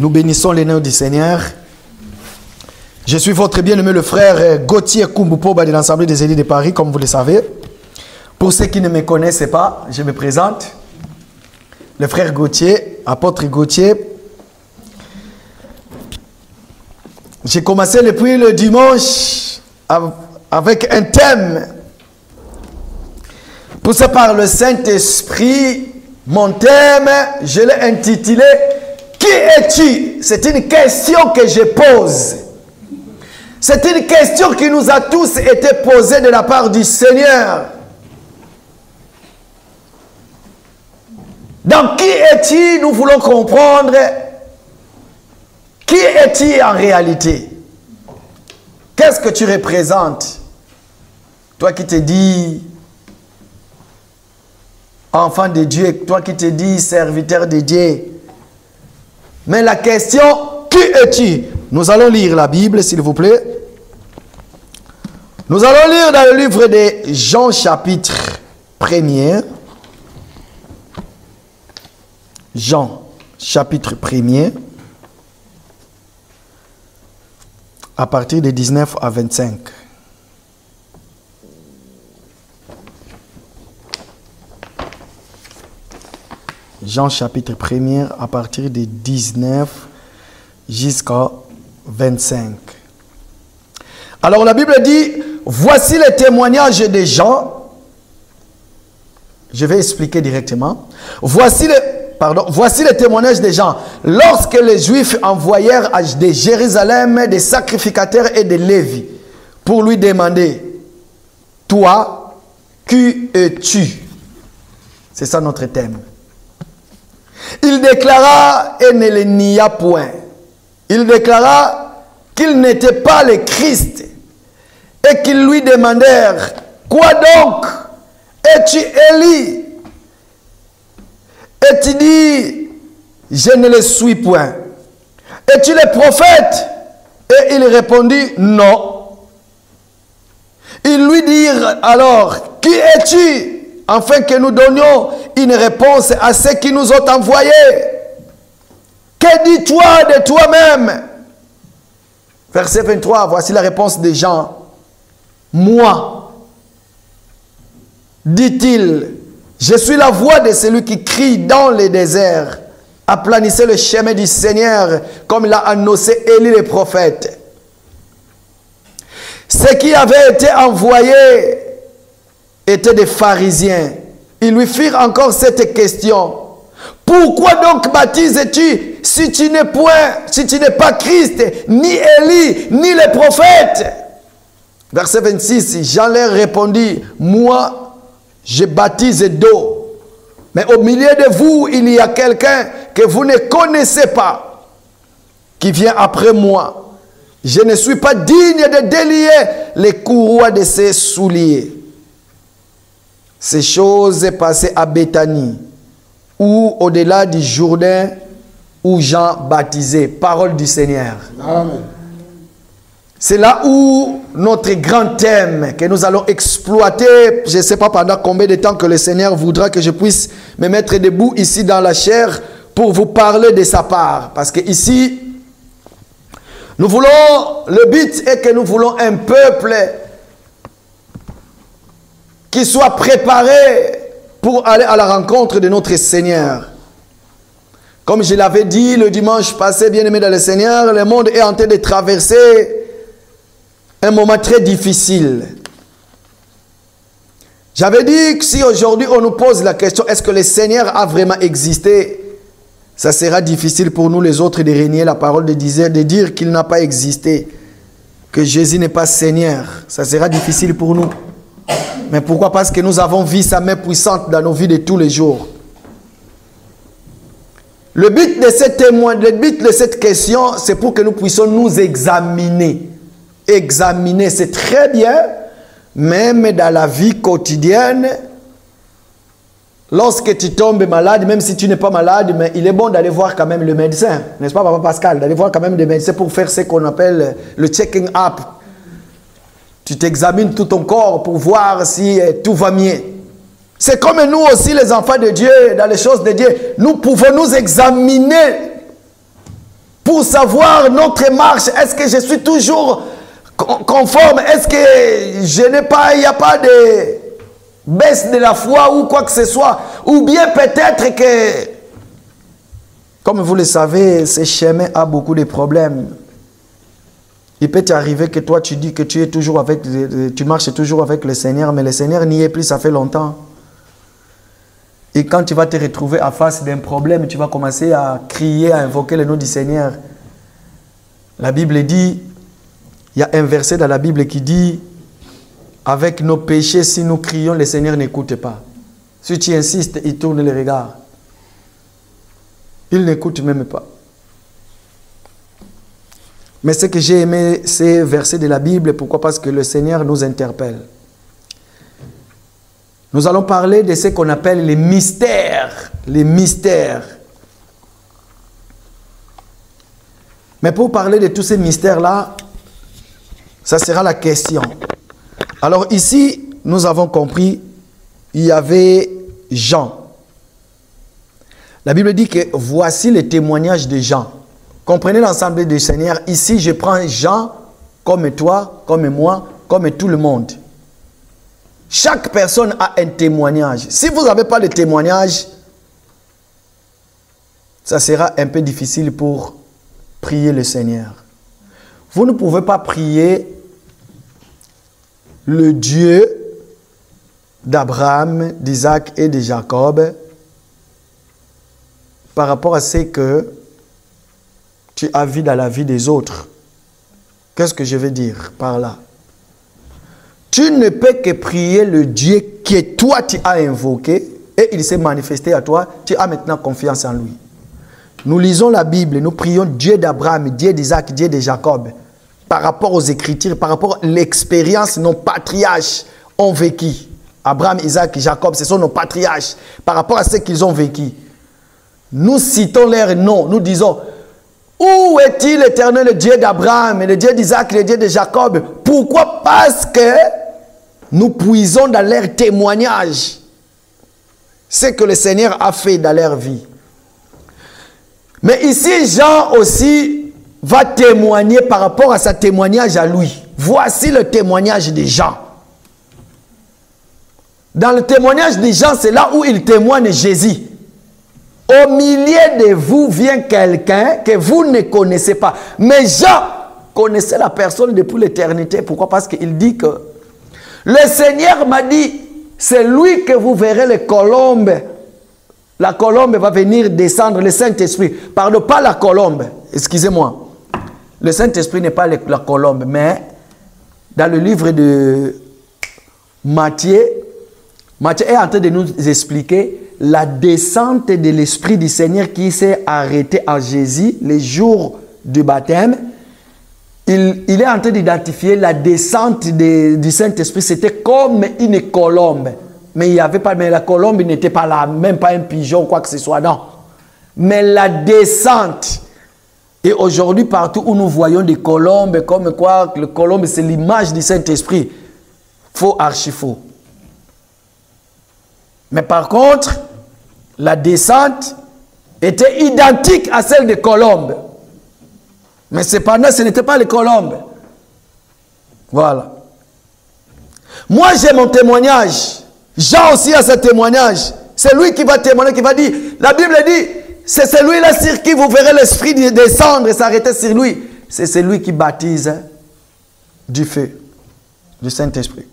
Nous bénissons les noms du Seigneur. Je suis votre bien-aimé le frère Gauthier Kumbupoba de l'Assemblée des élus de Paris, comme vous le savez. Pour ceux qui ne me connaissent pas, je me présente. Le frère Gauthier, apôtre Gauthier. J'ai commencé depuis le dimanche avec un thème poussé par le Saint-Esprit. Mon thème, je l'ai intitulé « Qui es-tu » C'est une question que je pose. C'est une question qui nous a tous été posée de la part du Seigneur. Donc, qui es-tu? Nous voulons comprendre. Qui es-tu en réalité? Qu'est-ce que tu représentes? Toi qui te dis enfant de Dieu, toi qui te dis serviteur de Dieu. Mais la question, qui es-tu? Nous allons lire la Bible, s'il vous plaît. Nous allons lire dans le livre de Jean, chapitre 1er. Jean, chapitre 1er. À partir de 19 à 25. Jean, chapitre 1er, à partir de 19 jusqu'à 25. Alors la Bible dit, voici les témoignages des gens. Je vais expliquer directement. Voici les témoignages des gens. Lorsque les Juifs envoyèrent de Jérusalem des sacrificateurs et des Lévis pour lui demander, toi, qui es-tu? C'est ça notre thème. Il déclara et ne le nia point. Il déclara qu'il n'était pas le Christ et qu'ils lui demandèrent, quoi donc? Es-tu Élie? Et tu dis, je ne le suis point. Es-tu le prophète? Et il répondit, non. Ils lui dirent alors, qui es-tu? Afin que nous donnions une réponse à ceux qui nous ont envoyés. Que dis-tu de toi-même? Verset 23, voici la réponse des gens. Moi, dit-il, je suis la voix de celui qui crie dans le désert. Aplanissez le chemin du Seigneur, comme l'a annoncé Élie le prophète. Ceux qui avaient été envoyés étaient des pharisiens. Ils lui firent encore cette question. Pourquoi donc baptises-tu si tu n'es pas Christ, ni Élie, ni les prophètes? Verset 26, Jean leur répondit, moi, je baptise d'eau. Mais au milieu de vous, il y a quelqu'un que vous ne connaissez pas, qui vient après moi. Je ne suis pas digne de délier les courroies de ses souliers. Ces choses passées à Béthanie, ou au-delà du Jourdain, où Jean baptisait. Parole du Seigneur. Amen. C'est là où notre grand thème que nous allons exploiter, je ne sais pas pendant combien de temps que le Seigneur voudra que je puisse me mettre debout ici dans la chair pour vous parler de sa part. Parce que ici, nous voulons, le but est que nous voulons un peuple qui soit préparé pour aller à la rencontre de notre Seigneur. Comme je l'avais dit le dimanche passé, bien-aimé dans le Seigneur, le monde est en train de traverser un moment très difficile. J'avais dit que si aujourd'hui on nous pose la question, est-ce que le Seigneur a vraiment existé? Ça sera difficile pour nous les autres de renier la parole de dire qu'il n'a pas existé, que Jésus n'est pas Seigneur. Ça sera difficile pour nous. Mais pourquoi? Parce que nous avons vu sa main puissante dans nos vies de tous les jours. Le but de cette question, c'est pour que nous puissions nous examiner. Examiner, c'est très bien, même dans la vie quotidienne, lorsque tu tombes malade, même si tu n'es pas malade, mais il est bon d'aller voir quand même le médecin, n'est-ce pas, Papa Pascal? D'aller voir quand même le médecin pour faire ce qu'on appelle le checking up. Tu t'examines tout ton corps pour voir si tout va mieux. C'est comme nous aussi, les enfants de Dieu, dans les choses de Dieu. Nous pouvons nous examiner pour savoir notre marche. Est-ce que je suis toujours conforme? Est-ce que je n'ai pas, il n'y a pas de baisse de la foi ou quoi que ce soit? Ou bien peut-être que, comme vous le savez, ce chemin a beaucoup de problèmes. Il peut t'arriver que toi tu dis que tu es toujours avec, tu marches toujours avec le Seigneur, mais le Seigneur n'y est plus, ça fait longtemps. Et quand tu vas te retrouver à face d'un problème, tu vas commencer à crier, à invoquer le nom du Seigneur. La Bible dit, il y a un verset dans la Bible qui dit, avec nos péchés, si nous crions, le Seigneur n'écoute pas. Si tu insistes, il tourne les regards. Il n'écoute même pas. Mais ce que j'ai aimé, ces versets de la Bible, pourquoi? Parce que le Seigneur nous interpelle. Nous allons parler de ce qu'on appelle les mystères. Les mystères. Mais pour parler de tous ces mystères-là, ça sera la question. Alors ici, nous avons compris, il y avait Jean. La Bible dit que voici le témoignage de Jean. Comprenez l'ensemble du Seigneur. Ici, je prends Jean comme toi, comme moi, comme tout le monde. Chaque personne a un témoignage. Si vous n'avez pas de témoignage, ça sera un peu difficile pour prier le Seigneur. Vous ne pouvez pas prier le Dieu d'Abraham, d'Isaac et de Jacob par rapport à ce que tu as vu dans la vie des autres. Qu'est-ce que je veux dire par là? Tu ne peux que prier le Dieu que toi tu as invoqué et il s'est manifesté à toi. Tu as maintenant confiance en lui. Nous lisons la Bible, nous prions Dieu d'Abraham, Dieu d'Isaac, Dieu de Jacob. Par rapport aux Écritures, par rapport à l'expérience, nos patriarches ont vécu. Abraham, Isaac, Jacob, ce sont nos patriarches. Par rapport à ce qu'ils ont vécu. Nous citons leurs noms, nous disons, où est-il l'Éternel, le Dieu d'Abraham, le Dieu d'Isaac, le Dieu de Jacob? Pourquoi? Parce que nous puisons dans leur témoignage ce que le Seigneur a fait dans leur vie. Mais ici, Jean aussi va témoigner par rapport à sa témoignage à lui. Voici le témoignage de Jean. Dans le témoignage de Jean, c'est là où il témoigne Jésus. Au milieu de vous vient quelqu'un que vous ne connaissez pas. Mais Jean connaissait la personne depuis l'éternité. Pourquoi? Parce qu'il dit que le Seigneur m'a dit, c'est lui que vous verrez les colombes. La colombe va venir descendre, le Saint-Esprit. Pardon, pas la colombe, excusez-moi. Le Saint-Esprit n'est pas la colombe, mais dans le livre de Matthieu, Matthieu est en train de nous expliquer la descente de l'Esprit du Seigneur qui s'est arrêté à Jésus le jour du baptême. Il est en train d'identifier la descente du Saint-Esprit. C'était comme une colombe. Mais il n'y avait pas, mais la colombe n'était pas là, même pas un pigeon, quoi que ce soit, non. Mais la descente. Et aujourd'hui, partout où nous voyons des colombes, comme quoi, le colombe, c'est l'image du Saint-Esprit. Faux, archi faux. Mais par contre, la descente était identique à celle des colombes. Mais cependant, ce n'était pas les colombes. Voilà. Moi, j'ai mon témoignage. Jean aussi a ce témoignage. C'est lui qui va témoigner, qui va dire. La Bible dit, c'est celui-là sur qui vous verrez l'Esprit descendre et s'arrêter sur lui. C'est celui qui baptise du feu, du Saint-Esprit.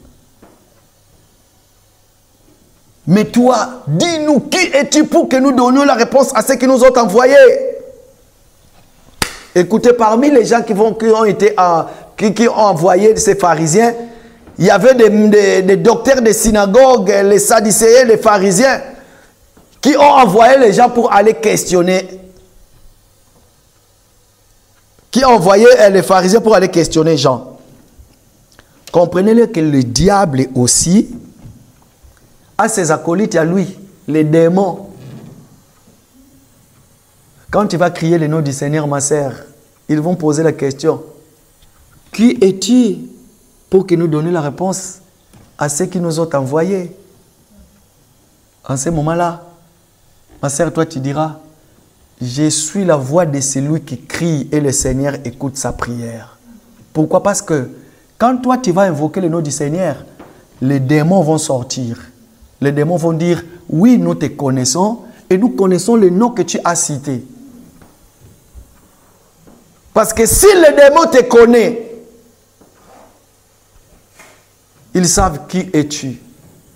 Mais toi, dis-nous, qui es-tu pour que nous donnions la réponse à ceux qui nous ont envoyés? Écoutez, parmi les gens qui ont envoyé ces pharisiens, il y avait des docteurs de synagogue, les sadducéens, les pharisiens, qui ont envoyé les gens pour aller questionner. Qui ont envoyé les pharisiens pour aller questionner Jean. Comprenez-le que le diable aussi a ses acolytes à lui, les démons. Quand tu vas crier le nom du Seigneur, ma sœur, ils vont poser la question. Qui es-tu pour que nous donnions la réponse à ceux qui nous ont envoyés? En ce moment-là, ma sœur, toi tu diras, je suis la voix de celui qui crie et le Seigneur écoute sa prière. Pourquoi? Parce que quand toi tu vas invoquer le nom du Seigneur, les démons vont sortir. Les démons vont dire, oui, nous te connaissons et nous connaissons le nom que tu as cité. Parce que si les démons te connaissent, ils savent qui es-tu,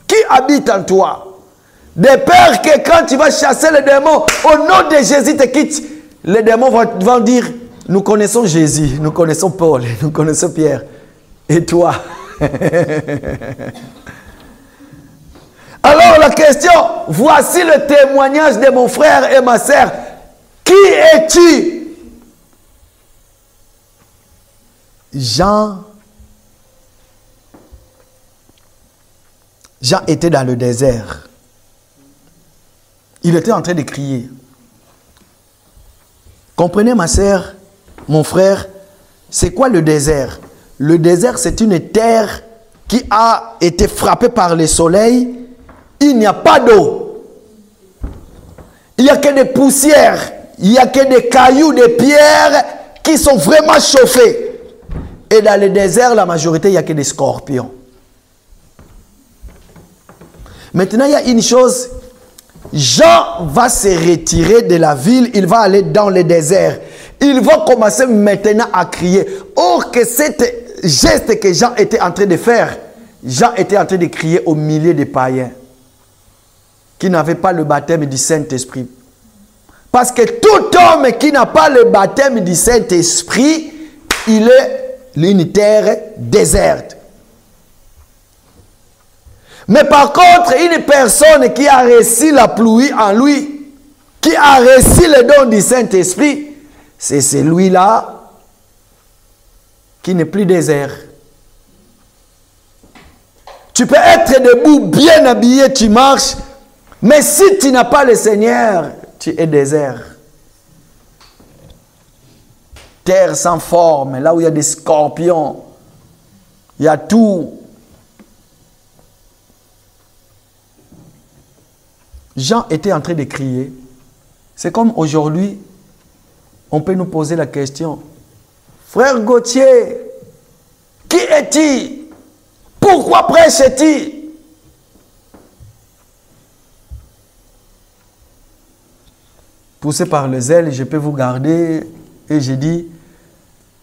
qui habite en toi. De peur que quand tu vas chasser les démons, au nom de Jésus te quitte, les démons vont dire, nous connaissons Jésus, nous connaissons Paul, nous connaissons Pierre. Et toi? Alors la question, voici le témoignage de mon frère et ma sœur. Qui es-tu? Jean était dans le désert. Il était en train de crier. Comprenez ma sœur, mon frère, c'est quoi le désert? Le désert, c'est une terre qui a été frappée par le soleil. Il n'y a pas d'eau. Il n'y a que des poussières. Il n'y a que des cailloux, des pierres qui sont vraiment chauffées. Et dans le désert, la majorité, il n'y a que des scorpions. Maintenant, il y a une chose. Jean va se retirer de la ville. Il va aller dans le désert. Il va commencer maintenant à crier. Or que cet geste que Jean était en train de faire, Jean était en train de crier au milieu des païens qui n'avaient pas le baptême du Saint-Esprit. Parce que tout homme qui n'a pas le baptême du Saint-Esprit, il est une terre déserte. Mais par contre, une personne qui a reçu la pluie en lui, qui a reçu le don du Saint-Esprit, c'est celui-là qui n'est plus désert. Tu peux être debout, bien habillé, tu marches, mais si tu n'as pas le Seigneur, tu es désert. Terre sans forme, là où il y a des scorpions, il y a tout. Jean était en train de crier. C'est comme aujourd'hui, on peut nous poser la question. Frère Gauthier, qui es-tu? Pourquoi prêches-tu? Poussé par le zèle, je peux vous garder. Et j'ai dit,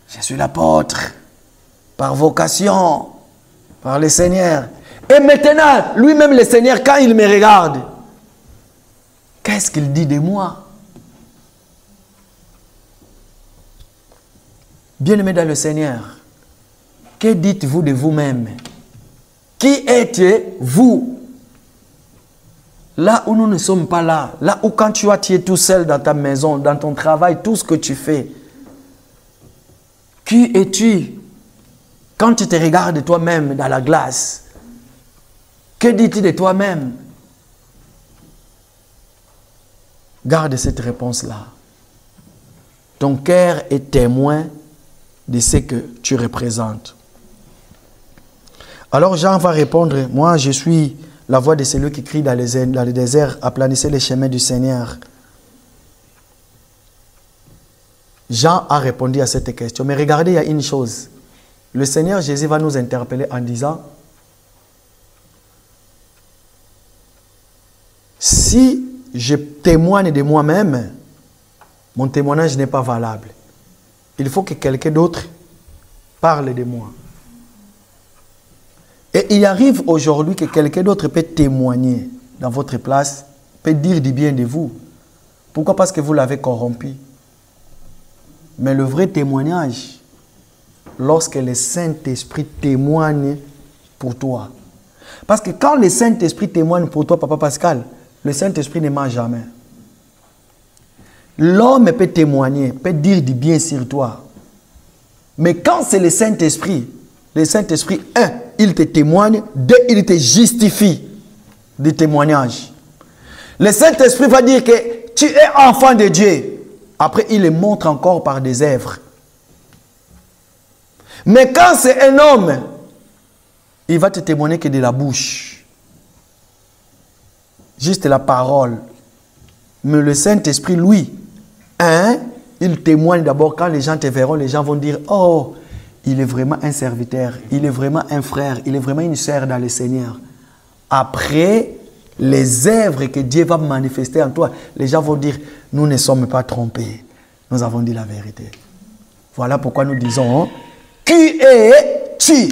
je suis l'apôtre, par vocation, par le Seigneur. Et maintenant, lui-même le Seigneur, quand il me regarde, qu'est-ce qu'il dit de moi? Bien-aimé dans le Seigneur, que dites-vous de vous-même? Qui êtes-vous? Là où nous ne sommes pas là, là où quand tu es tout seul dans ta maison, dans ton travail, tout ce que tu fais, qui es-tu? Quand tu te regardes toi-même dans la glace, que dis-tu de toi-même? Garde cette réponse-là. Ton cœur est témoin de ce que tu représentes. Alors Jean va répondre, moi je suis la voix de celui qui crie dans le désert, aplanissez les chemins du Seigneur. Jean a répondu à cette question. Mais regardez, il y a une chose. Le Seigneur Jésus va nous interpeller en disant, si je témoigne de moi-même, mon témoignage n'est pas valable. Il faut que quelqu'un d'autre parle de moi. Et il arrive aujourd'hui que quelqu'un d'autre peut témoigner dans votre place, peut dire du bien de vous. Pourquoi? Parce que vous l'avez corrompu. Mais le vrai témoignage, lorsque le Saint-Esprit témoigne pour toi. Parce que quand le Saint-Esprit témoigne pour toi, Papa Pascal, le Saint-Esprit ne ment jamais. L'homme peut témoigner, peut dire du bien sur toi. Mais quand c'est le Saint-Esprit, un, il te témoigne, deux, il te justifie du témoignage. Le Saint-Esprit va dire que tu es enfant de Dieu. Après, il le montre encore par des œuvres. Mais quand c'est un homme, il va te témoigner que de la bouche. Juste la parole. Mais le Saint-Esprit, lui, il témoigne d'abord. Quand les gens te verront, les gens vont dire, oh, il est vraiment un serviteur, il est vraiment un frère, il est vraiment une sœur dans le Seigneur. Après, les œuvres que Dieu va manifester en toi, les gens vont dire, nous ne sommes pas trompés, nous avons dit la vérité. Voilà pourquoi nous disons, qui es-tu?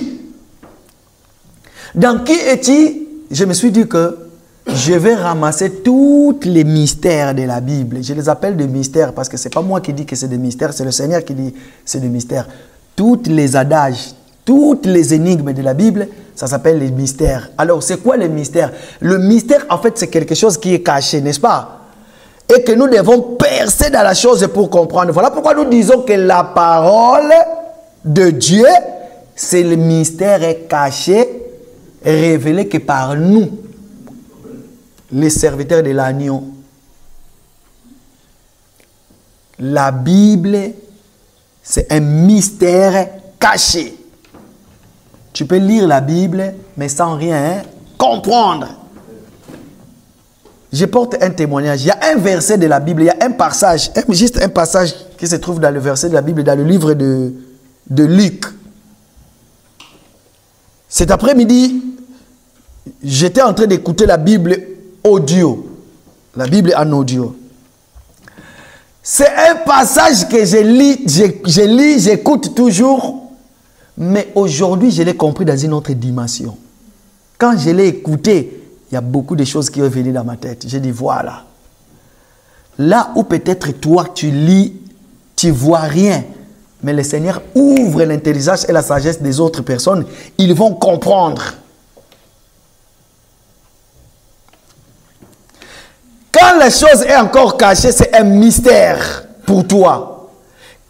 Dans qui es-tu? Je me suis dit que je vais ramasser tous les mystères de la Bible. Je les appelle des mystères parce que ce n'est pas moi qui dis que c'est des mystères, c'est le Seigneur qui dit que c'est des mystères. Toutes les adages, toutes les énigmes de la Bible, ça s'appelle les mystères. Alors, c'est quoi les mystères? Le mystère, en fait, c'est quelque chose qui est caché, n'est-ce pas? Et que nous devons percer dans la chose pour comprendre. Voilà pourquoi nous disons que la parole de Dieu, c'est le mystère caché, révélé que par nous, les serviteurs de l'agneau. La Bible, c'est un mystère caché. Tu peux lire la Bible, mais sans rien comprendre. Je porte un témoignage. Il y a un verset de la Bible, il y a un passage, juste un passage qui se trouve dans le verset de la Bible, dans le livre de Luc. Cet après-midi, j'étais en train d'écouter la Bible audio. La Bible en audio. C'est un passage que je lis, j'écoute toujours, mais aujourd'hui, je l'ai compris dans une autre dimension. Quand je l'ai écouté, il y a beaucoup de choses qui sont venues dans ma tête. J'ai dit, voilà. Là où peut-être toi, tu lis, tu ne vois rien, mais le Seigneur ouvre l'intelligence et la sagesse des autres personnes, ils vont comprendre. Quand la chose est encore cachée, c'est un mystère pour toi.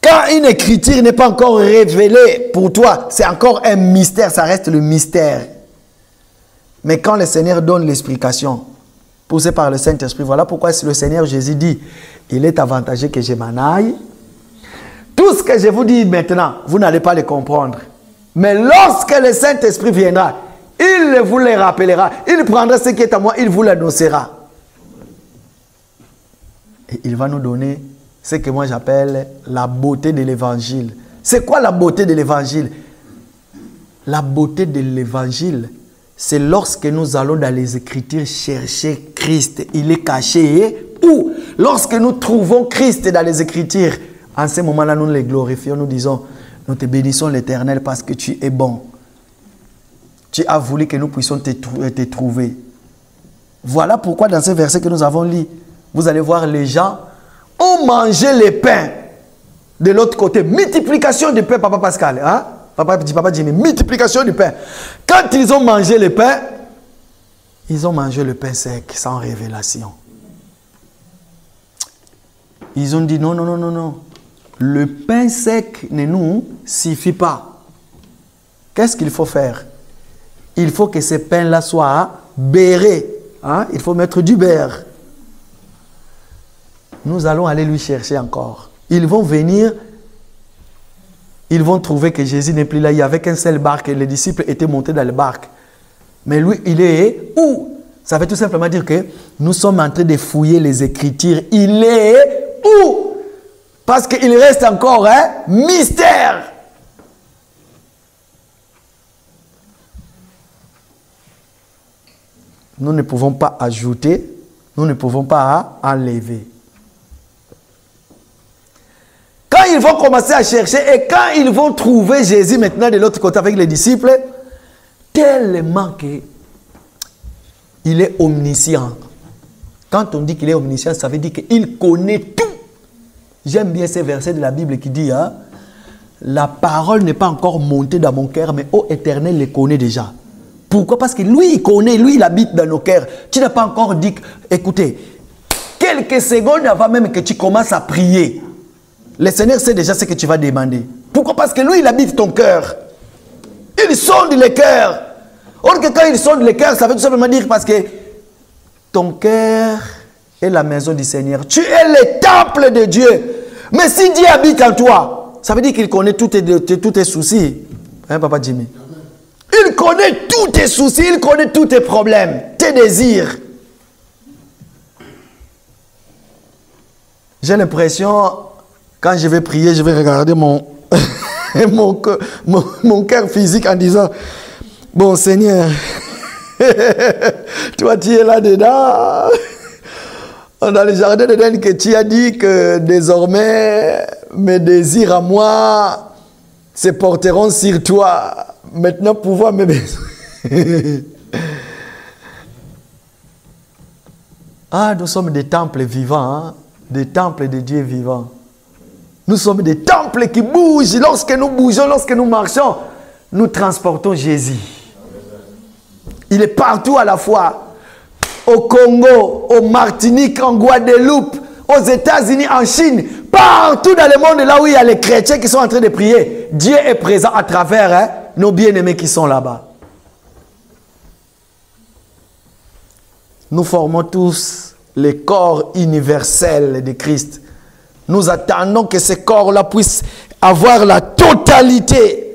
Quand une écriture n'est pas encore révélée pour toi, c'est encore un mystère, ça reste le mystère. Mais quand le Seigneur donne l'explication, poussé par le Saint-Esprit, voilà pourquoi le Seigneur Jésus dit, il est avantageux que je m'en aille. Tout ce que je vous dis maintenant, vous n'allez pas le comprendre. Mais lorsque le Saint-Esprit viendra, il vous le rappellera, il prendra ce qui est à moi, il vous l'annoncera. Et il va nous donner ce que moi j'appelle la beauté de l'évangile. C'est quoi la beauté de l'évangile? La beauté de l'évangile, c'est lorsque nous allons dans les Écritures chercher Christ. Il est caché. Ou lorsque nous trouvons Christ dans les Écritures, en ce moment-là, nous les glorifions, nous disons, nous te bénissons l'Éternel parce que tu es bon. Tu as voulu que nous puissions te trouver. Voilà pourquoi dans ce verset que nous avons lu, vous allez voir les gens ont mangé les pains. De l'autre côté, multiplication du pain, Papa Pascal. Hein? Papa Jimmy, multiplication du pain. Quand ils ont mangé le pain, ils ont mangé le pain sec, sans révélation. Ils ont dit non, non, non, non, non. Le pain sec ne nous suffit pas. Qu'est-ce qu'il faut faire? Il faut que ce pain-là soit beurré. Hein? Il faut mettre du beurre. Nous allons aller lui chercher encore. Ils vont venir, ils vont trouver que Jésus n'est plus là. Il n'y avait qu'un seul barque et les disciples étaient montés dans le barque. Mais lui, il est où? Ça veut tout simplement dire que nous sommes en train de fouiller les Écritures. Il est où? Parce qu'il reste encore un mystère. Nous ne pouvons pas ajouter, nous ne pouvons pas enlever. Quand ils vont commencer à chercher et quand ils vont trouver Jésus maintenant de l'autre côté avec les disciples, tellement qu'il est omniscient. Quand on dit qu'il est omniscient, ça veut dire qu'il connaît tout. J'aime bien ces versets de la Bible qui dit, hein, la parole n'est pas encore montée dans mon cœur, mais ô Éternel le connaît déjà. Pourquoi? Parce que lui, il connaît, lui, il habite dans nos cœurs. Tu n'as pas encore dit, écoutez, quelques secondes avant même que tu commences à prier, le Seigneur sait déjà ce que tu vas demander. Pourquoi? Parce que lui, il habite ton cœur. Il sonde le cœur. Or que quand il sonde le cœur, ça veut tout simplement dire parce que ton cœur est la maison du Seigneur. Tu es le temple de Dieu. Mais si Dieu habite en toi, ça veut dire qu'il connaît tous tes soucis. Hein, Papa Jimmy? Il connaît tous tes soucis, il connaît tous tes problèmes, tes désirs. J'ai l'impression, quand je vais prier, je vais regarder mon cœur physique en disant, bon Seigneur, toi tu es là-dedans. Dans le jardin d'Éden que tu as dit que désormais mes désirs à moi se porteront sur toi. Maintenant pouvoir mes besoins. Ah, nous sommes des temples vivants, hein? Des temples de Dieu vivants. Nous sommes des temples qui bougent. Lorsque nous bougeons, lorsque nous marchons, nous transportons Jésus. Il est partout à la fois. Au Congo, au Martinique, en Guadeloupe, aux États-Unis, en Chine, partout dans le monde, là où il y a les chrétiens qui sont en train de prier, Dieu est présent à travers nos bien-aimés qui sont là-bas. Nous formons tous les corps universels de Christ. Nous attendons que ces corps-là puissent avoir la totalité.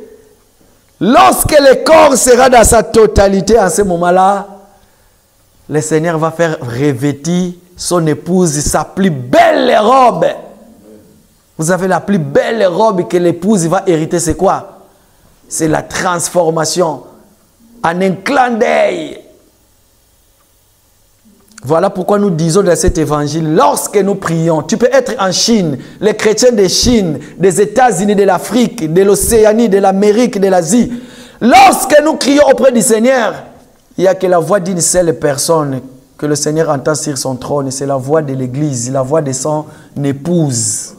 Lorsque le corps sera dans sa totalité, en ce moment-là, le Seigneur va faire revêtir son épouse sa plus belle robe. Vous avez la plus belle robe que l'épouse va hériter, c'est quoi? C'est la transformation en un clin d'œil. Voilà pourquoi nous disons dans cet évangile, lorsque nous prions, tu peux être en Chine, les chrétiens de Chine, des États-Unis, de l'Afrique, de l'Océanie, de l'Amérique, de l'Asie. Lorsque nous crions auprès du Seigneur, il n'y a que la voix d'une seule personne que le Seigneur entend sur son trône. C'est la voix de l'Église, la voix de son épouse.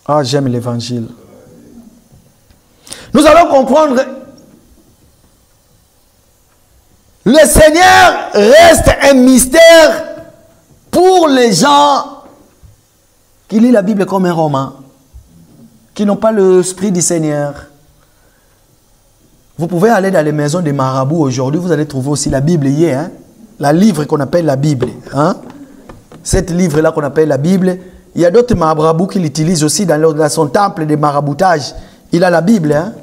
Ah, j'aime l'évangile. Nous allons comprendre. Le Seigneur reste un mystère pour les gens qui lisent la Bible comme un roman, qui n'ont pas l'esprit du Seigneur. Vous pouvez aller dans les maisons des marabouts aujourd'hui, vous allez trouver aussi la Bible hier, hein? La livre qu'on appelle la Bible. Hein? Cette livre-là qu'on appelle la Bible, il y a d'autres marabouts qui l'utilisent aussi dans son temple de maraboutage. Il a la Bible. Hein?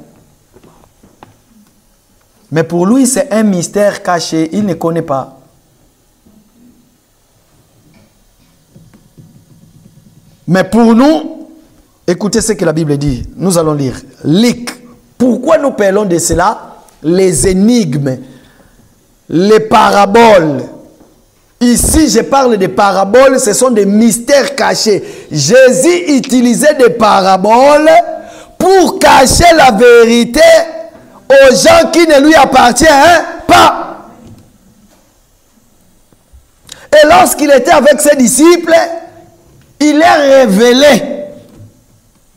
Mais pour lui, c'est un mystère caché, il ne connaît pas. Mais pour nous, écoutez ce que la Bible dit. Nous allons lire. Luc. Pourquoi nous parlons de cela? Les énigmes, les paraboles. Ici, je parle de paraboles, ce sont des mystères cachés. Jésus utilisait des paraboles pour cacher la vérité aux gens qui ne lui appartiennent pas. Et lorsqu'il était avec ses disciples, il leur révélé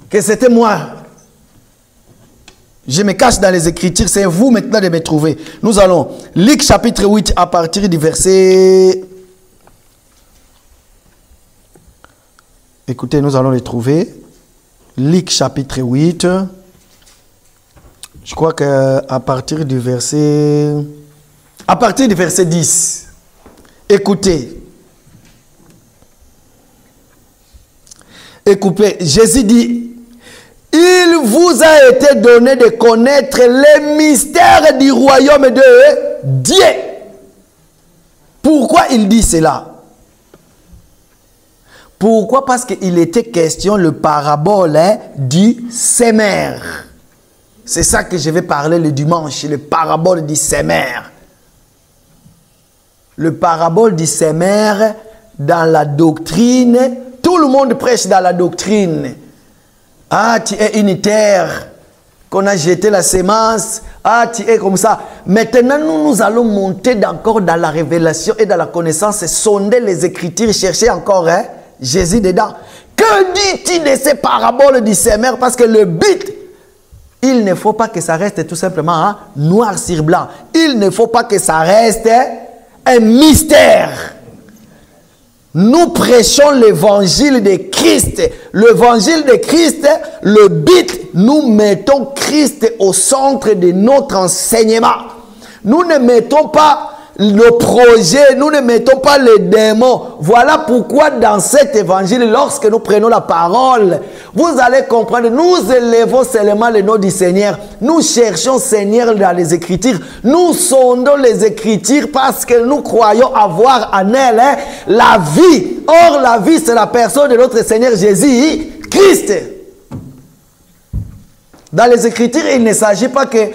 que c'était moi. Je me cache dans les Écritures, c'est vous maintenant de me trouver. Nous allons, Luc chapitre 8, à partir du verset... Écoutez, nous allons les trouver. Luc chapitre 8. Je crois qu'à partir du verset... À partir du verset 10. Écoutez. Écoutez, Jésus dit... Il vous a été donné de connaître les mystères du royaume de Dieu. Pourquoi il dit cela? Pourquoi? Parce qu'il était question le parabole du sémère. C'est ça que je vais parler le dimanche, le parabole du sémère. Le parabole du sémère dans la doctrine, tout le monde prêche dans la doctrine. Ah, tu es une terre qu'on a jeté la sémence. Ah, tu es comme ça. Maintenant, nous allons monter encore dans la révélation et dans la connaissance, sonder les Écritures, chercher encore Jésus dedans. Que dis-tu de ces paraboles du sémère? Parce que le but, il ne faut pas que ça reste tout simplement noir sur blanc. Il ne faut pas que ça reste un mystère. Nous prêchons l'évangile de Christ. L'évangile de Christ, le but, nous mettons Christ au centre de notre enseignement. Nous ne mettons pas nos projets, nous ne mettons pas les démons. Voilà pourquoi dans cet évangile, lorsque nous prenons la parole, vous allez comprendre, nous élevons seulement le nom du Seigneur. Nous cherchons Seigneur dans les Écritures. Nous sondons les Écritures parce que nous croyons avoir en elle la vie. Or, la vie, c'est la personne de notre Seigneur Jésus-Christ. Dans les Écritures, il ne s'agit pas que,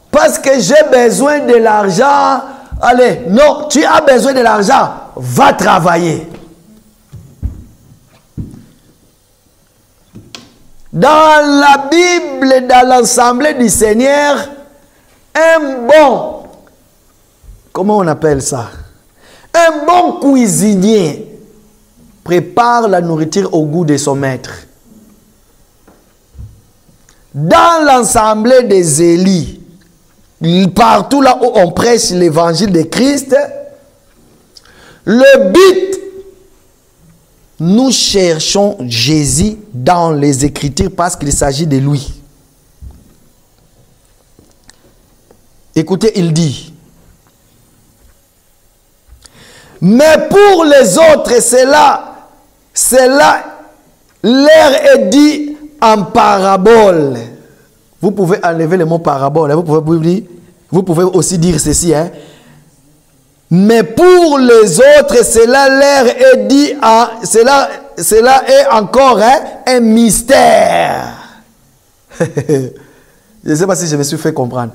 parce que j'ai besoin de l'argent, allez, non, tu as besoin de l'argent, va travailler. Dans la Bible, dans l'Assemblée du Seigneur, comment on appelle ça? Un bon cuisinier prépare la nourriture au goût de son maître. Dans l'Assemblée des Élis, partout là où on prêche l'évangile de Christ, le but, nous cherchons Jésus dans les Écritures parce qu'il s'agit de lui. Écoutez, il dit, mais pour les autres, cela leur est dit en parabole. Vous pouvez enlever le mot parabole. Vous pouvez aussi dire ceci. Mais pour les autres, cela leur est dit, cela est encore un mystère. Je ne sais pas si je me suis fait comprendre.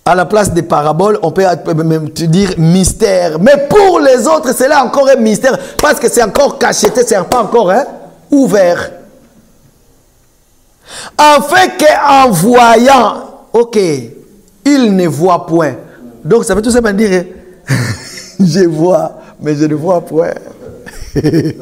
À la place des paraboles, on peut même dire mystère. Mais pour les autres, c'est là encore un mystère. Parce que c'est encore cacheté, c'est pas encore ouvert. En fait qu'en voyant, ok, il ne voit point. Donc ça veut tout simplement dire, je vois, mais je ne vois point. Et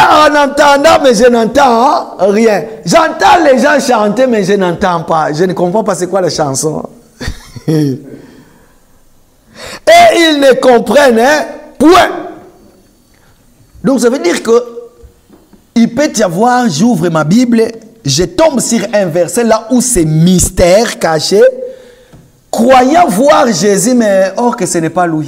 en entendant, mais je n'entends rien. J'entends les gens chanter, mais je n'entends pas. Je ne comprends pas c'est quoi la chanson. Et ils ne comprennent point. Donc ça veut dire que il peut y avoir, j'ouvre ma Bible, je tombe sur un verset là où c'est mystère caché, croyant voir Jésus, mais or que ce n'est pas lui.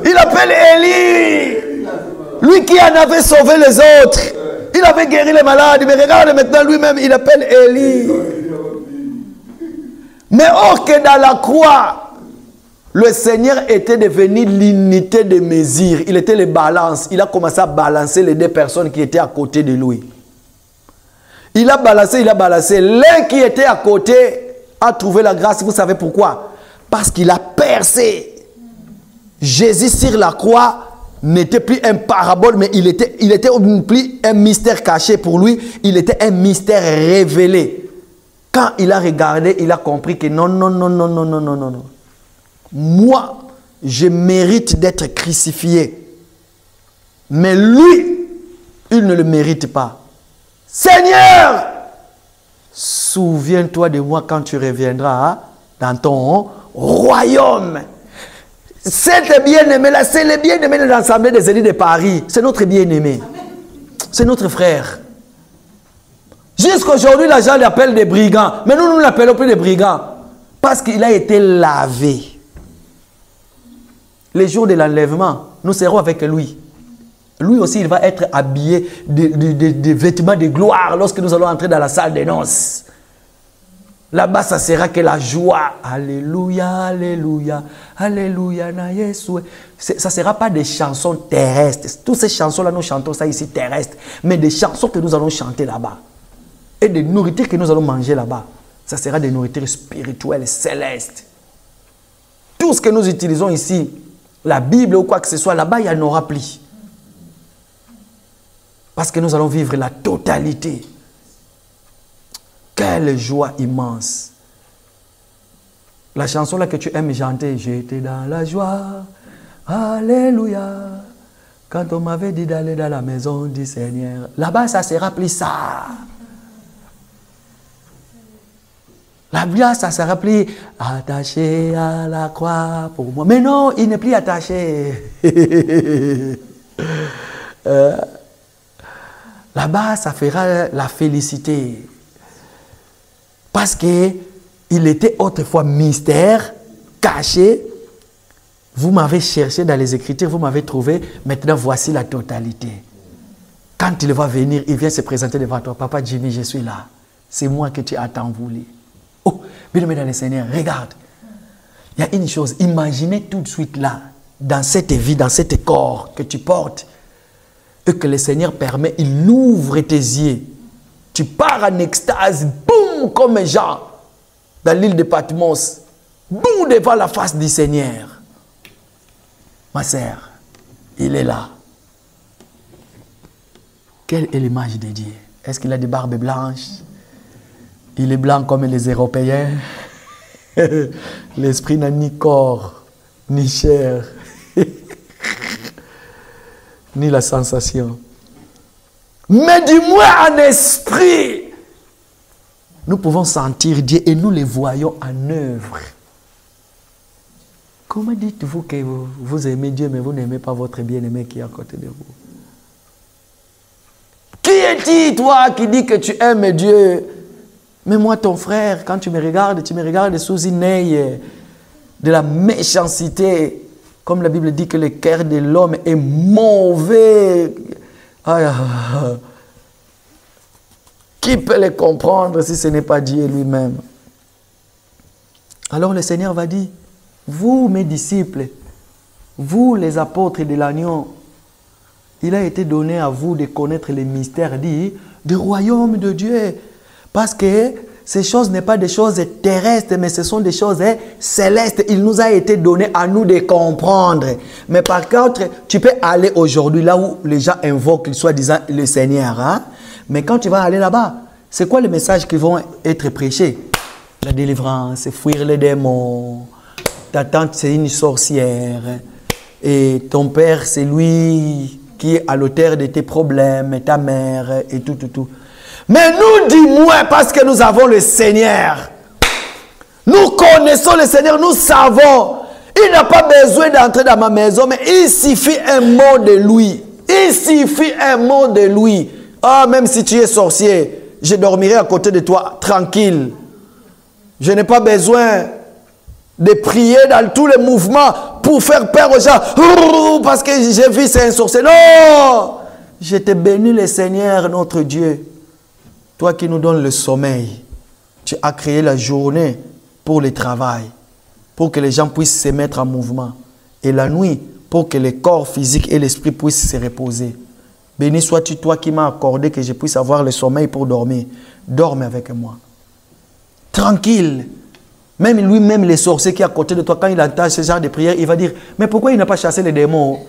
Il appelle Élie, lui qui en avait sauvé les autres. Il avait guéri les malades, mais regarde maintenant lui-même, il appelle Élie. Mais or que dans la croix, le Seigneur était devenu l'unité de mesure. Il était les balances. Il a commencé à balancer les deux personnes qui étaient à côté de lui. Il a balancé, il a balancé. L'un qui était à côté a trouvé la grâce. Vous savez pourquoi? Parce qu'il a percé. Jésus sur la croix n'était plus un parabole, mais il était plus un mystère caché pour lui. Il était un mystère révélé. Quand il a regardé, il a compris que non. Moi, je mérite d'être crucifié. Mais lui, il ne le mérite pas. Seigneur, souviens-toi de moi quand tu reviendras dans ton royaume. Cet bien-aimé là, c'est le bien-aimé de l'Assemblée des Élis de Paris. C'est notre bien-aimé. C'est notre frère. Jusqu'aujourd'hui, les gens l'appellent des brigands. Mais nous ne l'appelons plus des brigands. Parce qu'il a été lavé. Les jours de l'enlèvement, nous serons avec lui. Lui aussi, il va être habillé de vêtements de gloire lorsque nous allons entrer dans la salle des noces. Là-bas, ça sera que la joie. Alléluia, alléluia, alléluia, na Yesu. Ça ne sera pas des chansons terrestres. Toutes ces chansons-là, nous chantons ça ici terrestres. Mais des chansons que nous allons chanter là-bas. Et des nourritures que nous allons manger là-bas. Ça sera des nourritures spirituelles, célestes. Tout ce que nous utilisons ici, la Bible ou quoi que ce soit, là-bas, il n'y en aura plus. Parce que nous allons vivre la totalité. Quelle joie immense. La chanson là que tu aimes chanter, j'étais dans la joie, alléluia. Quand on m'avait dit d'aller dans la maison du Seigneur, là-bas ça sera plus ça. La Bible, ça s'est rappelé, attaché à la croix pour moi. Mais non, il n'est plus attaché. Là-bas, ça fera la félicité. Parce qu'il était autrefois mystère, caché. Vous m'avez cherché dans les Écritures, vous m'avez trouvé. Maintenant, voici la totalité. Quand il va venir, il vient se présenter devant toi. Papa Jimmy, je suis là. C'est moi que tu as tant voulu. Oh, bien-aimé dans le Seigneur, regarde. Il y a une chose, imaginez tout de suite là, dans cette vie, dans ce corps que tu portes, et que le Seigneur permet, il ouvre tes yeux. Tu pars en extase, boum, comme Jean, dans l'île de Patmos, boum, devant la face du Seigneur. Ma sœur, il est là. Quelle est l'image de Dieu? Est-ce qu'il a des barbes blanches? Il est blanc comme les Européens. L'esprit n'a ni corps, ni chair, ni la sensation. Mais du moins en esprit, nous pouvons sentir Dieu et nous le voyons en œuvre. Comment dites-vous que vous aimez Dieu, mais vous n'aimez pas votre bien-aimé qui est à côté de vous? Qui es-tu, toi, qui dis que tu aimes Dieu? Mais moi, ton frère, quand tu me regardes sous une œil de la méchanceté. Comme la Bible dit que le cœur de l'homme est mauvais. Qui peut le comprendre si ce n'est pas Dieu lui-même? Alors le Seigneur va dire, vous mes disciples, vous les apôtres de l'agneau, il a été donné à vous de connaître les mystères du royaume de Dieu. Parce que ces choses ne sont pas des choses terrestres, mais ce sont des choses célestes. Il nous a été donné à nous de comprendre. Mais par contre, tu peux aller aujourd'hui là où les gens invoquent, soi-disant, le Seigneur. Hein? Mais quand tu vas aller là-bas, c'est quoi les messages qui vont être prêchés? La délivrance, fuir les démons. Ta tante, c'est une sorcière. Et ton père, c'est lui qui est à l'auteur de tes problèmes, et ta mère, et tout. Mais nous, dis-moi, parce que nous avons le Seigneur. Nous connaissons le Seigneur, nous savons. Il n'a pas besoin d'entrer dans ma maison, mais il suffit un mot de lui. Il suffit un mot de lui. Ah, même si tu es sorcier, je dormirai à côté de toi, tranquille. Je n'ai pas besoin de prier dans tous les mouvements pour faire peur aux gens. Parce que j'ai vu, c'est un sorcier. Non! Je te bénis le Seigneur, notre Dieu. Toi qui nous donnes le sommeil, tu as créé la journée pour le travail, pour que les gens puissent se mettre en mouvement. Et la nuit, pour que le corps physique et l'esprit puissent se reposer. Béni sois-tu, toi qui m'as accordé que je puisse avoir le sommeil pour dormir. Dorme avec moi. Tranquille. Même lui-même, les sorciers qui est à côté de toi, quand il entend ce genre de prière, il va dire, mais pourquoi il n'a pas chassé les démons?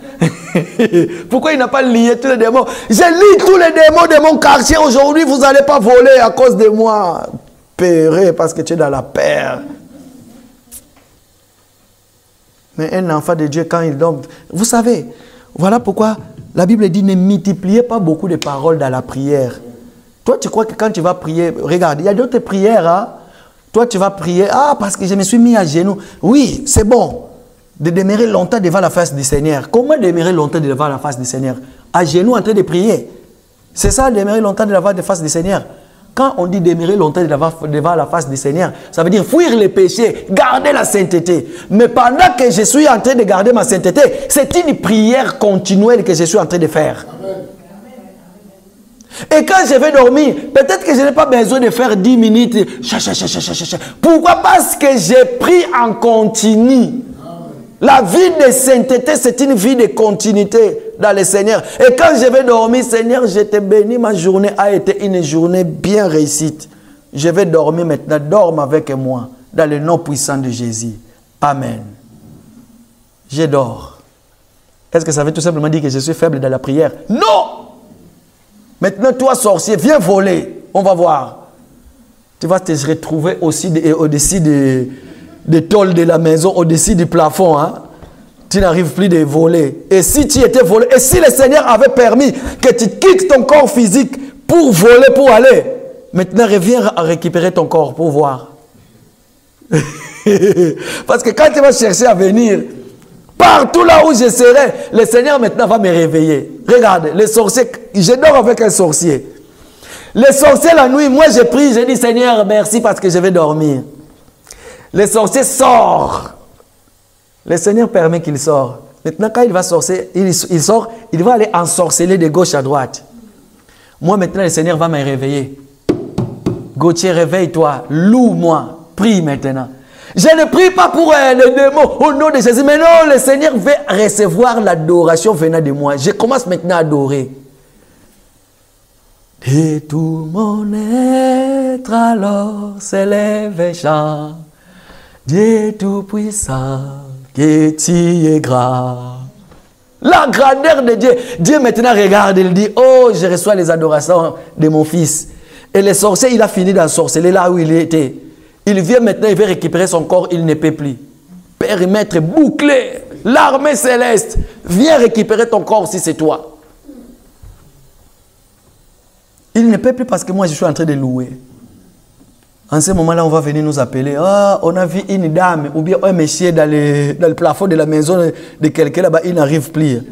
Pourquoi il n'a pas lié tous les démons? J'ai lié tous les démons de mon quartier. Aujourd'hui, vous n'allez pas voler à cause de moi. Pérez parce que tu es dans la peur. Mais un enfant de Dieu, quand il dort, vous savez, voilà pourquoi la Bible dit, ne multipliez pas beaucoup de paroles dans la prière. Toi, tu crois que quand tu vas prier, regarde, il y a d'autres prières, hein? Toi, tu vas prier, parce que je me suis mis à genoux. Oui, c'est bon de demeurer longtemps devant la face du Seigneur. Comment demeurer longtemps devant la face du Seigneur? À genoux en train de prier. C'est ça, demeurer longtemps devant la face du Seigneur. Quand on dit demeurer longtemps devant la face du Seigneur, ça veut dire fuir les péchés, garder la sainteté. Mais pendant que je suis en train de garder ma sainteté, c'est une prière continuelle que je suis en train de faire. Amen. Et quand je vais dormir, peut-être que je n'ai pas besoin de faire 10 minutes. Pourquoi? Parce que j'ai pris en continu. La vie de sainteté, c'est une vie de continuité dans le Seigneur. Et quand je vais dormir, Seigneur, je te bénis, ma journée a été une journée bien réussite. Je vais dormir maintenant, dorme avec moi, dans le nom puissant de Jésus. Amen. Je dors. Est-ce que ça veut tout simplement dire que je suis faible dans la prière? Non! Maintenant, toi, sorcier, viens voler. On va voir. Tu vas te retrouver aussi au-dessus des tôles de la maison, au-dessus du plafond. Hein? Tu n'arrives plus de voler. Et si tu étais volé, et si le Seigneur avait permis que tu quittes ton corps physique pour voler, pour aller, maintenant reviens à récupérer ton corps pour voir. Parce que quand tu vas chercher à venir, partout là où je serai, le Seigneur maintenant va me réveiller. Regarde, les sorciers, je dors avec un sorcier. Les sorciers la nuit, moi je prie, je dis Seigneur, merci parce que je vais dormir. Le sorcier sort. Le Seigneur permet qu'il sorte. Maintenant, quand il va sortir, il sort, il va aller ensorceler de gauche à droite. Moi, maintenant, le Seigneur va me réveiller. Gauthier, réveille-toi, loue-moi, prie maintenant. Je ne prie pas pour les démons au nom de Jésus, mais non, le Seigneur veut recevoir l'adoration venant de moi. Je commence maintenant à adorer. Et tout mon être alors s'élève et chante. Dieu tout-puissant, que tu es grand. La grandeur de Dieu. Dieu maintenant regarde, il dit, oh, je reçois les adorations de mon fils. Et le sorcier, il a fini d'ensorceler là où il était. Il vient maintenant, il veut récupérer son corps, il ne peut plus. Périmètre bouclé, l'armée céleste, viens récupérer ton corps si c'est toi. Il ne peut plus parce que moi je suis en train de louer. En ce moment-là, on va venir nous appeler. Ah, on a vu une dame ou bien un monsieur dans le plafond de la maison de quelqu'un là-bas, il n'arrive plus.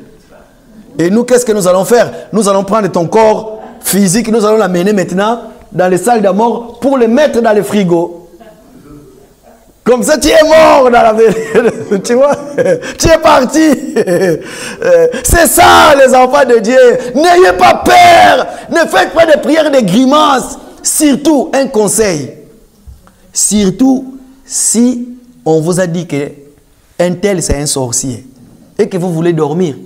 Et nous, qu'est-ce que nous allons faire? Nous allons prendre ton corps physique, nous allons l'amener maintenant dans les salles de mort pour le mettre dans le frigo. Comme ça, tu es mort dans la vérité. Tu vois? Tu es parti. C'est ça, les enfants de Dieu. N'ayez pas peur. Ne faites pas de prières de grimaces. Surtout, un conseil. Surtout, si on vous a dit qu'un tel, c'est un sorcier et que vous voulez dormir,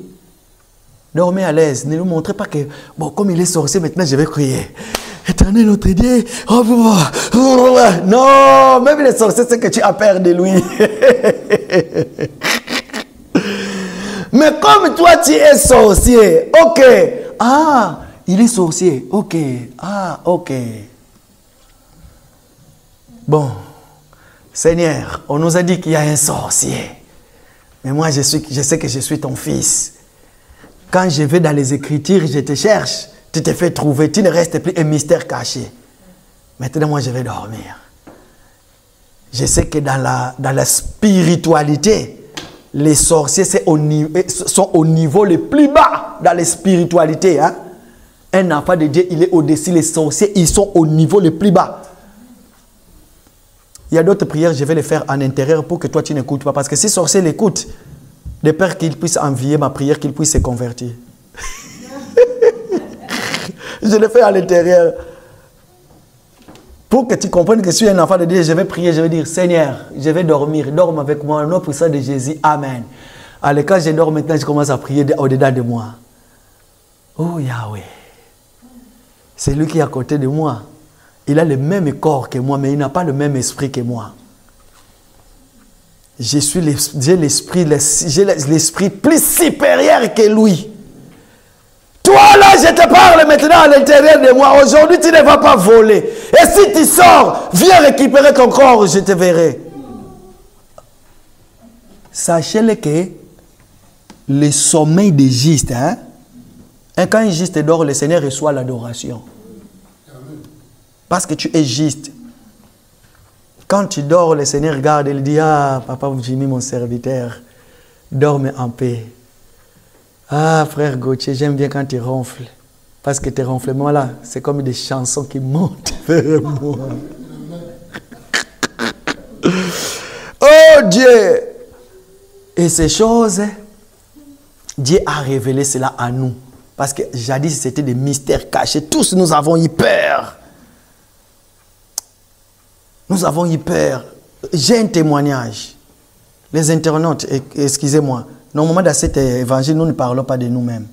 dormez à l'aise. Ne nous montrez pas que, bon, comme il est sorcier, maintenant je vais crier. Éternel notre Dieu. Non, même les sorciers, c'est que tu as peur de lui. Mais comme toi, tu es sorcier, ok. Ah, il est sorcier, ok. Ah, ok. Bon, Seigneur, on nous a dit qu'il y a un sorcier. Mais moi, je sais que je suis ton fils. Quand je vais dans les Écritures, je te cherche. Tu te fais trouver. Tu ne restes plus un mystère caché. Maintenant, moi, je vais dormir. Je sais que dans la spiritualité, les sorciers sont au niveau le plus bas dans la spiritualité. Hein? Un enfant de Dieu, il est au-dessus. Les sorciers, ils sont au niveau le plus bas. Il y a d'autres prières, je vais les faire en intérieur pour que toi, tu n'écoutes pas. Parce que si le sorcier l'écoute, de peur qu'il puisse envier ma prière, qu'il puisse se convertir. Je le fais à l'intérieur. Pour que tu comprennes que je suis un enfant de Dieu, je vais prier, je vais dire, Seigneur, je vais dormir, dorme avec moi, au nom puissant de Jésus, Amen. Allez, quand je dors maintenant, je commence à prier au-dedans de moi. Oh Yahweh, c'est lui qui est à côté de moi. Il a le même corps que moi, mais il n'a pas le même esprit que moi. J'ai l'esprit plus supérieur que lui. Toi là, je te parle maintenant à l'intérieur de moi. Aujourd'hui, tu ne vas pas voler. Et si tu sors, viens récupérer ton corps, je te verrai. Sachez-le que le sommeil des justes, hein? Et quand un juste dort, le Seigneur reçoit l'adoration. Parce que tu es juste. Quand tu dors, le Seigneur regarde et il dit, ah, papa Jimmy, mon serviteur, dorme en paix. Ah, frère Gauthier, j'aime bien quand tu ronfles. Parce que tes ronflements-là, c'est comme des chansons qui montent vers moi. Oh Dieu! Et ces choses, Dieu a révélé cela à nous. Parce que jadis, c'était des mystères cachés. Tous nous avons eu peur. Nous avons eu peur. J'ai un témoignage. Les internautes, excusez-moi. Normalement, dans cet évangile, nous ne parlons pas de nous-mêmes.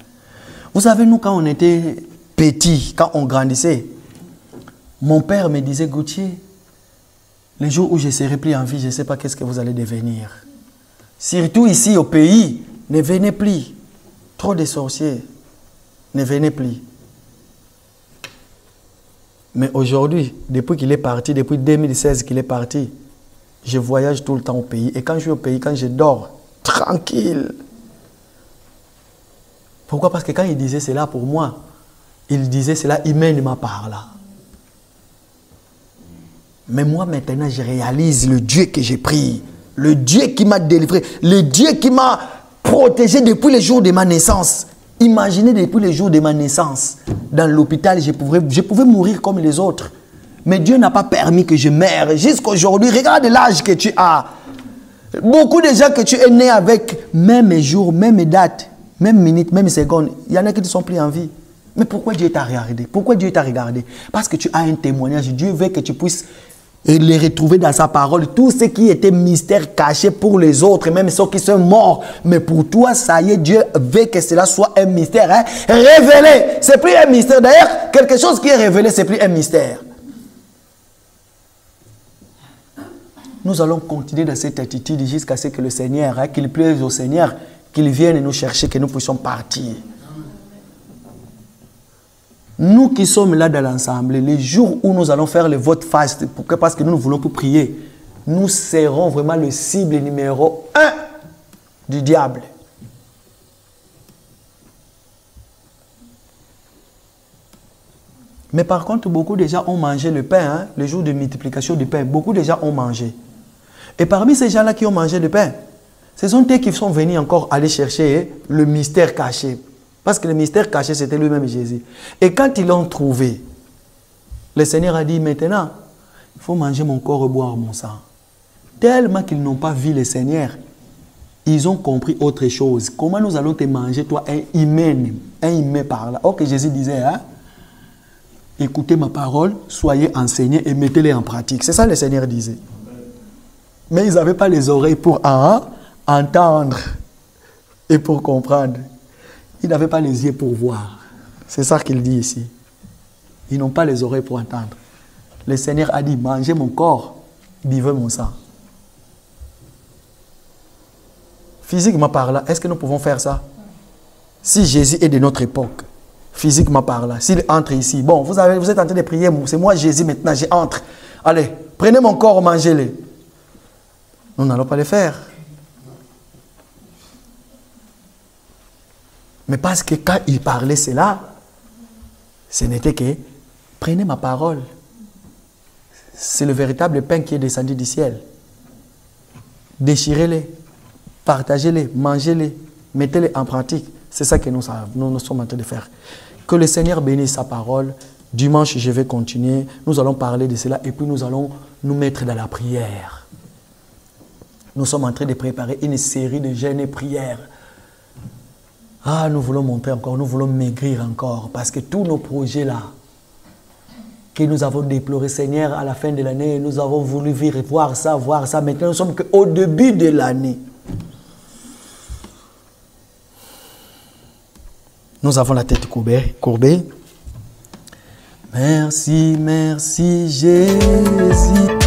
Vous savez, nous, quand on était petits, quand on grandissait, mon père me disait, Gauthier, le jour où je serai plus en vie, je ne sais pas qu'est-ce que vous allez devenir. Surtout ici au pays, ne venez plus. Trop de sorciers. Ne venez plus. Mais aujourd'hui, depuis qu'il est parti, depuis 2016 qu'il est parti, je voyage tout le temps au pays. Et quand je suis au pays, quand je dors, tranquille. Pourquoi? Parce que quand il disait cela pour moi, il disait cela humainement par là. Mais moi maintenant, je réalise le Dieu que j'ai pris, le Dieu qui m'a délivré, le Dieu qui m'a protégé depuis le jour de ma naissance. Imaginez depuis le jour de ma naissance, dans l'hôpital, je pouvais mourir comme les autres. Mais Dieu n'a pas permis que je meure. Jusqu'à aujourd'hui, regarde l'âge que tu as. Beaucoup de gens que tu es né avec, même jour, même date, même minute, même seconde, il y en a qui te sont pris en vie. Mais pourquoi Dieu t'a regardé? Pourquoi Dieu t'a regardé? Parce que tu as un témoignage. Dieu veut que tu puisses les retrouver dans sa parole. Tout ce qui était mystère caché pour les autres, même ceux qui sont morts. Mais pour toi, ça y est, Dieu veut que cela soit un mystère. Hein? Révélé. C'est plus un mystère. D'ailleurs, quelque chose qui est révélé, c'est plus un mystère. Nous allons continuer dans cette attitude jusqu'à ce que le Seigneur, hein, qu'il plaise au Seigneur, qu'il vienne nous chercher, que nous puissions partir. Nous qui sommes là dans l'ensemble, les jours où nous allons faire le vote fast, parce que nous voulons pour prier, nous serons vraiment le cible numéro 1 du diable. Mais par contre, beaucoup de gens ont mangé le pain, hein, le jour de multiplication du pain. Beaucoup de gens ont mangé. Et parmi ces gens-là qui ont mangé le pain, ce sont eux qui sont venus encore aller chercher le mystère caché. Parce que le mystère caché, c'était lui-même Jésus. Et quand ils l'ont trouvé, le Seigneur a dit, maintenant, il faut manger mon corps et boire mon sang. Tellement qu'ils n'ont pas vu le Seigneur, ils ont compris autre chose. Comment nous allons te manger, toi, un humain par là. Ok, Jésus disait, hein, écoutez ma parole, soyez enseignés et mettez-les en pratique. C'est ça le Seigneur disait. Mais ils n'avaient pas les oreilles pour entendre et pour comprendre. Ils n'avaient pas les yeux pour voir. C'est ça qu'il dit ici. Ils n'ont pas les oreilles pour entendre. Le Seigneur a dit, mangez mon corps, buvez mon sang. Physiquement parlant, est-ce que nous pouvons faire ça? Si Jésus est de notre époque, physiquement parlant, s'il entre ici, bon, vous êtes en train de prier, c'est moi Jésus maintenant, j'entre. Allez, prenez mon corps, mangez-le. Nous n'allons pas le faire. Mais parce que quand il parlait cela, ce n'était que, prenez ma parole. C'est le véritable pain qui est descendu du ciel. Déchirez-les, partagez-les, mangez-les, mettez-les en pratique. C'est ça que nous sommes en train de faire. Que le Seigneur bénisse sa parole. Dimanche, je vais continuer. Nous allons parler de cela et puis nous allons nous mettre dans la prière. Nous sommes en train de préparer une série de jeûnes et prières. Ah, nous voulons montrer encore, nous voulons maigrir encore, parce que tous nos projets là, que nous avons déploré, Seigneur, à la fin de l'année, nous avons voulu voir ça. Maintenant, nous sommes qu'au début de l'année. Nous avons la tête courbée. Merci, merci Jésus.